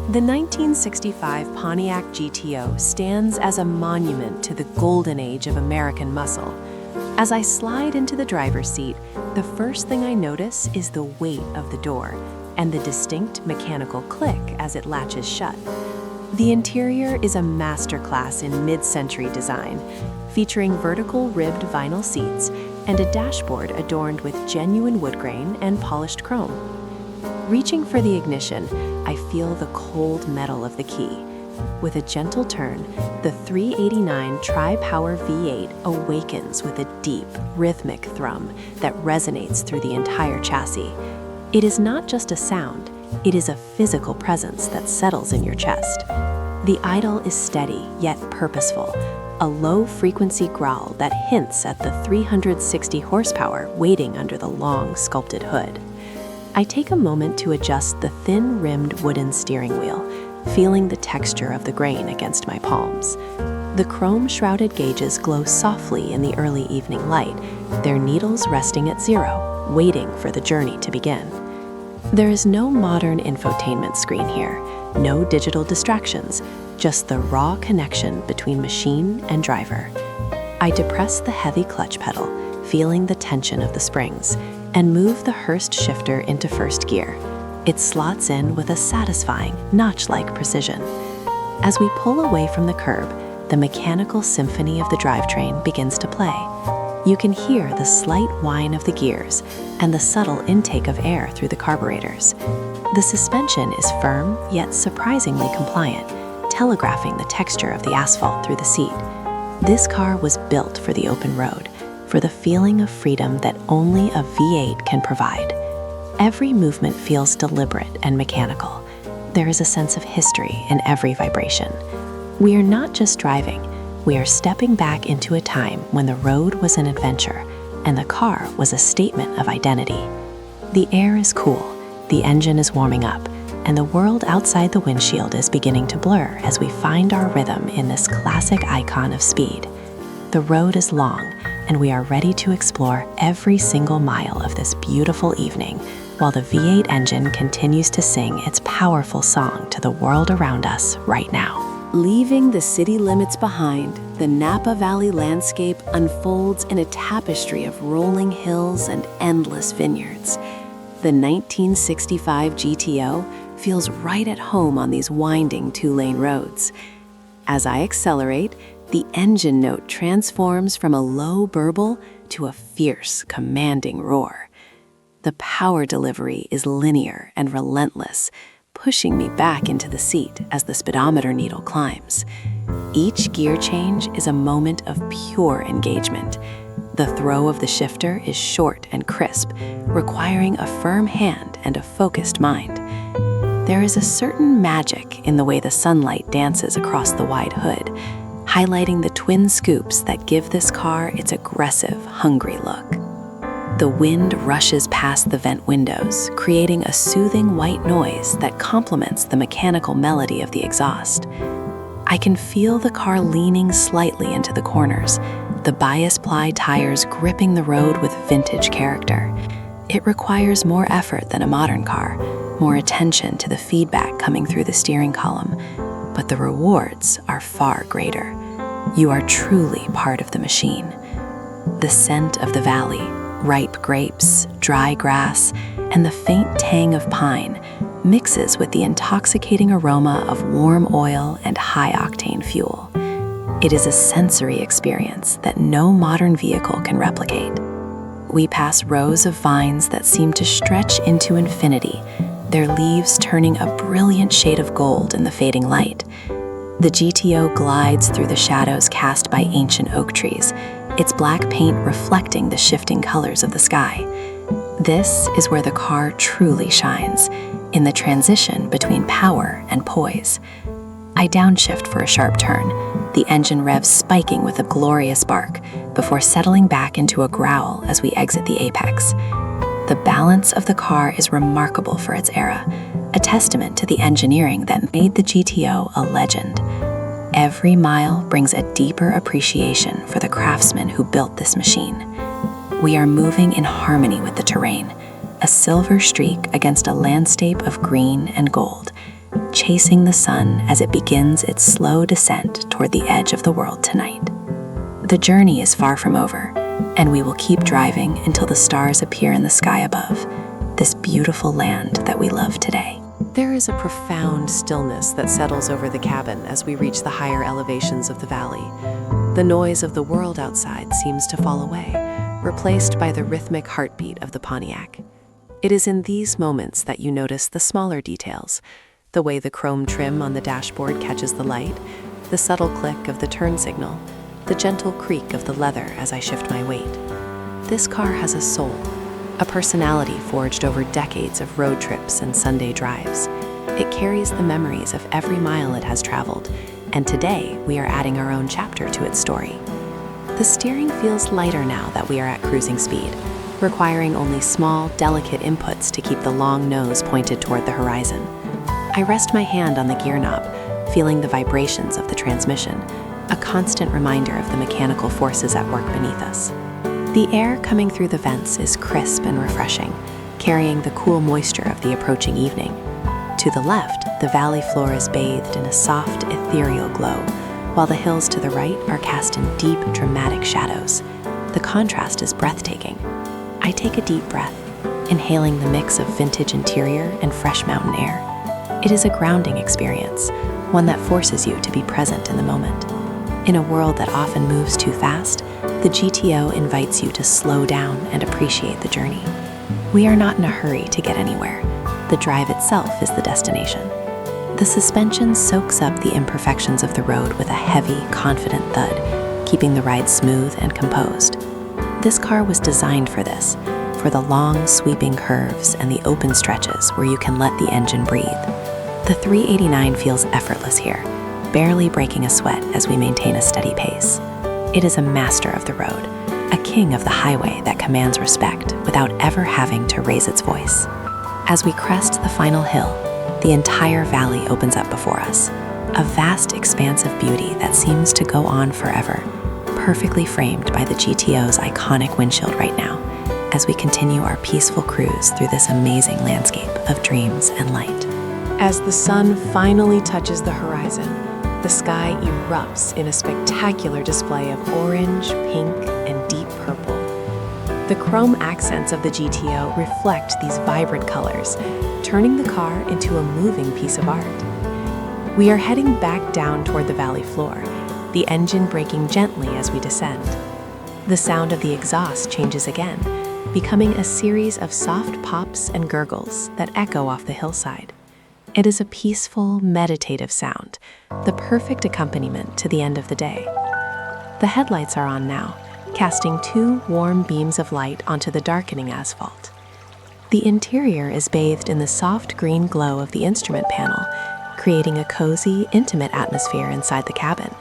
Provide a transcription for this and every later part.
The 1965 Pontiac GTO stands as a monument to the golden age of American muscle. As I slide into the driver's seat, the first thing I notice is the weight of the door and the distinct mechanical click as it latches shut. The interior is a masterclass in mid-century design, featuring vertical ribbed vinyl seats and a dashboard adorned with genuine wood grain and polished chrome. Reaching for the ignition, I feel the cold metal of the key. With a gentle turn, the 389 Tri-Power V8 awakens with a deep, rhythmic thrum that resonates through the entire chassis. It is not just a sound, it is a physical presence that settles in your chest. The idle is steady yet purposeful, a low-frequency growl that hints at the 360 horsepower waiting under the long, sculpted hood. I take a moment to adjust the thin-rimmed wooden steering wheel, feeling the texture of the grain against my palms. The chrome-shrouded gauges glow softly in the early evening light, their needles resting at 0, waiting for the journey to begin. There is no modern infotainment screen here, no digital distractions, just the raw connection between machine and driver. I depress the heavy clutch pedal, feeling the tension of the springs, and move the Hurst shifter into first gear. It slots in with a satisfying, notch-like precision. As we pull away from the curb, the mechanical symphony of the drivetrain begins to play. You can hear the slight whine of the gears and the subtle intake of air through the carburetors. The suspension is firm yet surprisingly compliant, telegraphing the texture of the asphalt through the seat. This car was built for the open road, for the feeling of freedom that only a V8 can provide. Every movement feels deliberate and mechanical. There is a sense of history in every vibration. We are not just driving, we are stepping back into a time when the road was an adventure and the car was a statement of identity. The air is cool, the engine is warming up, and the world outside the windshield is beginning to blur as we find our rhythm in this classic icon of speed. The road is long, and we are ready to explore every single mile of this beautiful evening while the V8 engine continues to sing its powerful song to the world around us right now. Leaving the city limits behind, the Napa Valley landscape unfolds in a tapestry of rolling hills and endless vineyards. The 1965 GTO feels right at home on these winding two-lane roads. As I accelerate, the engine note transforms from a low burble to a fierce, commanding roar. The power delivery is linear and relentless, pushing me back into the seat as the speedometer needle climbs. Each gear change is a moment of pure engagement. The throw of the shifter is short and crisp, requiring a firm hand and a focused mind. There is a certain magic in the way the sunlight dances across the wide hood, highlighting the twin scoops that give this car its aggressive, hungry look. The wind rushes past the vent windows, creating a soothing white noise that complements the mechanical melody of the exhaust. I can feel the car leaning slightly into the corners, the bias-ply tires gripping the road with vintage character. It requires more effort than a modern car, more attention to the feedback coming through the steering column, but the rewards are far greater. You are truly part of the machine. The scent of the valley, ripe grapes, dry grass, and the faint tang of pine mixes with the intoxicating aroma of warm oil and high-octane fuel. It is a sensory experience that no modern vehicle can replicate. We pass rows of vines that seem to stretch into infinity, their leaves turning a brilliant shade of gold in the fading light. The GTO glides through the shadows cast by ancient oak trees, its black paint reflecting the shifting colors of the sky. This is where the car truly shines, in the transition between power and poise. I downshift for a sharp turn, the engine revs spiking with a glorious bark before settling back into a growl as we exit the apex. The balance of the car is remarkable for its era, a testament to the engineering that made the GTO a legend. Every mile brings a deeper appreciation for the craftsmen who built this machine. We are moving in harmony with the terrain, a silver streak against a landscape of green and gold, chasing the sun as it begins its slow descent toward the edge of the world tonight. The journey is far from over, and we will keep driving until the stars appear in the sky above, this beautiful land that we love today. There is a profound stillness that settles over the cabin as we reach the higher elevations of the valley. The noise of the world outside seems to fall away, replaced by the rhythmic heartbeat of the Pontiac. It is in these moments that you notice the smaller details, the way the chrome trim on the dashboard catches the light, the subtle click of the turn signal, the gentle creak of the leather as I shift my weight. This car has a soul, a personality forged over decades of road trips and Sunday drives. It carries the memories of every mile it has traveled, and today we are adding our own chapter to its story. The steering feels lighter now that we are at cruising speed, requiring only small, delicate inputs to keep the long nose pointed toward the horizon. I rest my hand on the gear knob, feeling the vibrations of the transmission, a constant reminder of the mechanical forces at work beneath us. The air coming through the vents is crisp and refreshing, carrying the cool moisture of the approaching evening. To the left, the valley floor is bathed in a soft, ethereal glow, while the hills to the right are cast in deep, dramatic shadows. The contrast is breathtaking. I take a deep breath, inhaling the mix of vintage interior and fresh mountain air. It is a grounding experience, one that forces you to be present in the moment. In a world that often moves too fast, the GTO invites you to slow down and appreciate the journey. We are not in a hurry to get anywhere. The drive itself is the destination. The suspension soaks up the imperfections of the road with a heavy, confident thud, keeping the ride smooth and composed. This car was designed for this, for the long, sweeping curves and the open stretches where you can let the engine breathe. The 389 feels effortless here, barely breaking a sweat as we maintain a steady pace. It is a master of the road, a king of the highway that commands respect without ever having to raise its voice. As we crest the final hill, the entire valley opens up before us, a vast expanse of beauty that seems to go on forever, perfectly framed by the GTO's iconic windshield right now, as we continue our peaceful cruise through this amazing landscape of dreams and light. As the sun finally touches the horizon, the sky erupts in a spectacular display of orange, pink, and deep purple. The chrome accents of the GTO reflect these vibrant colors, turning the car into a moving piece of art. We are heading back down toward the valley floor, the engine braking gently as we descend. The sound of the exhaust changes again, becoming a series of soft pops and gurgles that echo off the hillside. It is a peaceful, meditative sound, the perfect accompaniment to the end of the day. The headlights are on now, casting two warm beams of light onto the darkening asphalt. The interior is bathed in the soft green glow of the instrument panel, creating a cozy, intimate atmosphere inside the cabin.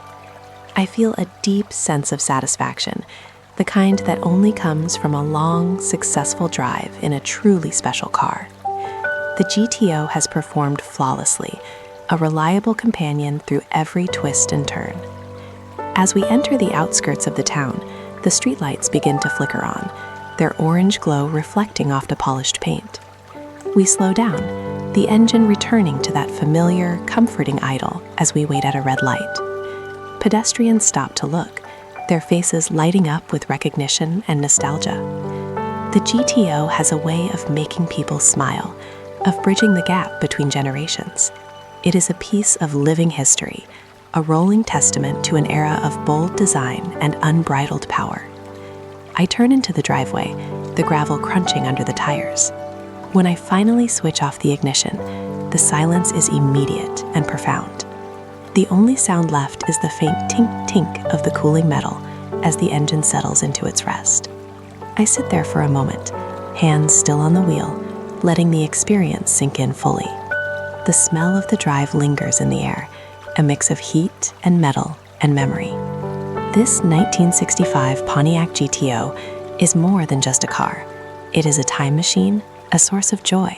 I feel a deep sense of satisfaction, the kind that only comes from a long, successful drive in a truly special car. The GTO has performed flawlessly, a reliable companion through every twist and turn. As we enter the outskirts of the town, the streetlights begin to flicker on, their orange glow reflecting off the polished paint. We slow down, the engine returning to that familiar, comforting idle as we wait at a red light. Pedestrians stop to look, their faces lighting up with recognition and nostalgia. The GTO has a way of making people smile, of bridging the gap between generations. It is a piece of living history, a rolling testament to an era of bold design and unbridled power. I turn into the driveway, the gravel crunching under the tires. When I finally switch off the ignition, the silence is immediate and profound. The only sound left is the faint tink-tink of the cooling metal as the engine settles into its rest. I sit there for a moment, hands still on the wheel, letting the experience sink in fully. The smell of the drive lingers in the air, a mix of heat and metal and memory. This 1965 Pontiac GTO is more than just a car. It is a time machine, a source of joy,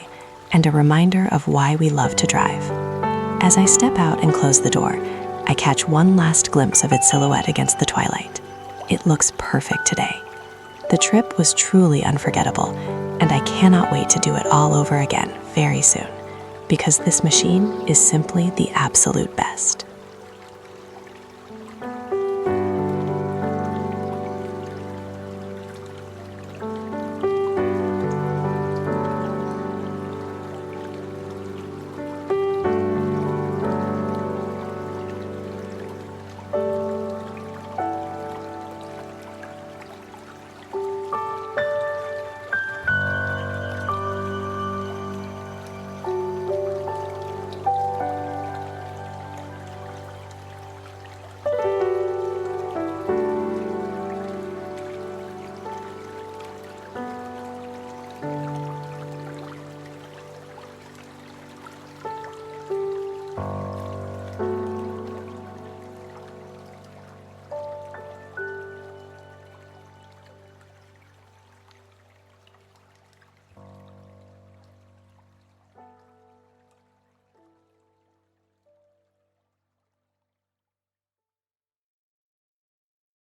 and a reminder of why we love to drive. As I step out and close the door, I catch one last glimpse of its silhouette against the twilight. It looks perfect today. The trip was truly unforgettable, and I cannot wait to do it all over again very soon. because this machine is simply the absolute best.